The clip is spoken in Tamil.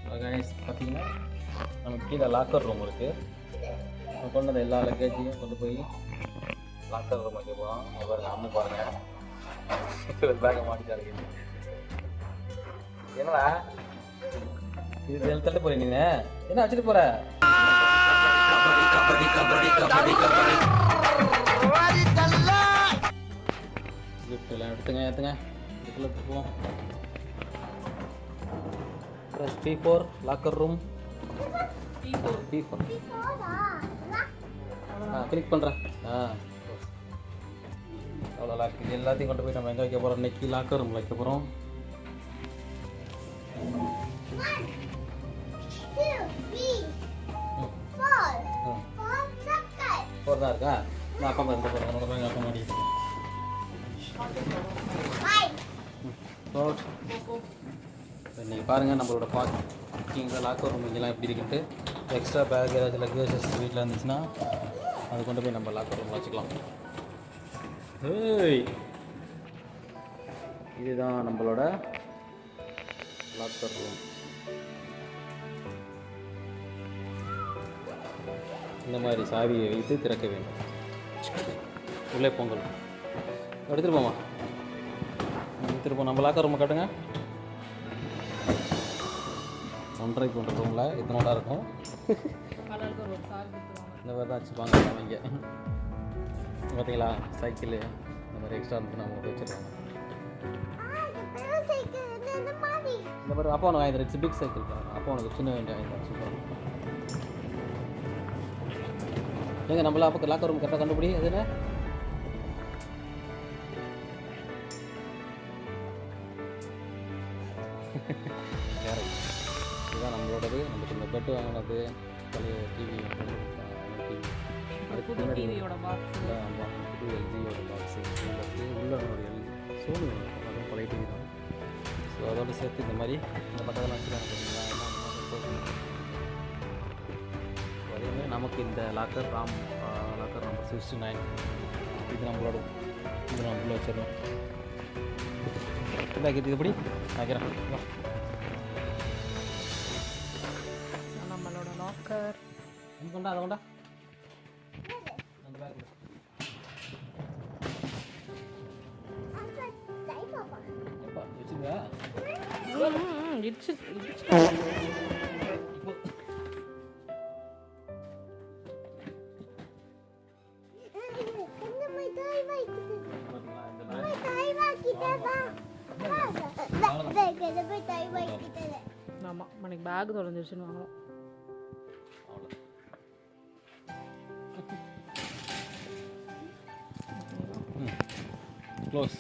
கைஸ் பார்த்தீங்கன்னா நமக்கு கீழே லாக்கர் ரூம் இருக்குது. நம்ம கொண்டு வந்த எல்லா லக்கேஜையும் கொண்டு போய் லாக்கர் ரூம் வைக்க போகிறோம். பாருங்கள், அம்மு பாருங்கள், பேக்கை மாட்டிட்டா இருக்கு. என்னடா இது தள்ளி போகிறேன், நீங்கள் என்ன வச்சுட்டு போகிற? கிஃப்ட் எல்லாம் எடுத்துங்க இதுக்குள்ளே போவோம். P4 locker room. P4 click பண்ணுறேன். அவ்வளோ லாக். இது எல்லாத்தையும் கொண்டு போய் நம்ம எங்கே வைக்க போகிறோம்? இன்னைக்கு லாக்கர் ரூம் வைக்க போகிறோம். 4 தான் இருக்கா? நான் அப்பா இருந்த போகிறேன். அப்பா மாடி நீங்கள் பாருங்கள் நம்மளோட பார்க்கிங்கில் லாக்கர் ரூம் இங்கெல்லாம் எப்படி இருக்குன்ட்டு. எக்ஸ்ட்ரா பேக் ஏதாச்சும் லக்கேஜஸ் வீட்டில் இருந்துச்சுன்னா அது கொண்டு போய் நம்ம லாக்கர் ரூம் வச்சுக்கலாம். இதுதான் நம்மளோட லாக்கர் ரூம். இந்த மாதிரி சாவியை வைத்து திறக்க வேண்டும். உள்ளே பொங்கல் எடுத்துகிட்டு போமா, எடுத்துகிட்டு போ. நம்ம லாக்கர் ரூமை காட்டுங்க. 1.5 கொண்ட ரூமில் இத்தனோட இருக்கும். இந்த மாதிரி தான் வச்சுப்பாங்க அவங்க. பார்த்தீங்களா, சைக்கிள் இந்த மாதிரி எக்ஸ்ட்ரா இருந்து நம்ம மட்டும் வச்சுருக்காங்க. இந்த மாதிரி அப்பா உனக்கு வாங்கி பிக் சைக்கிள் பாருங்க. அப்பா உனக்கு சின்ன வண்டி வாங்கி சூப்பர். ஏங்க நம்மள அப்போ லாக்கர் ரூம் கரெக்டாக கண்டுபிடி. அது என்ன? இதுதான் நம்மளோடது. நமக்கு இந்த பெட்டு வாங்கினது, பழைய டிவி, அதுக்கு முன்னாடி டிவியோட பாக்ஸ், புது எல்ஜியோட பாக்ஸு, உள்ள எல்ஜி சோனி அதுவும் பழைய டிவி தான். ஸோ அதோடு சேர்த்து இந்த மாதிரி இந்த பக்கத்தில் வச்சுருக்காங்க. அதேமாதிரி நமக்கு இந்த லாக்கர் நம்பர் 69 இது நம்மளோட. இது நம்ம உள்ள வச்சிடணும். இது எப்படி வைக்கிறேன்? நம்மளோட லாக்கர் கொண்டா, அதை கொண்டா. அந்த பேக் வச்சுருங்க. இடிச்சு ஆமாம், எனக்கு பேக் தொலைஞ்சிருச்சுன்னு வாங்கலாம். க்ளோஸ்.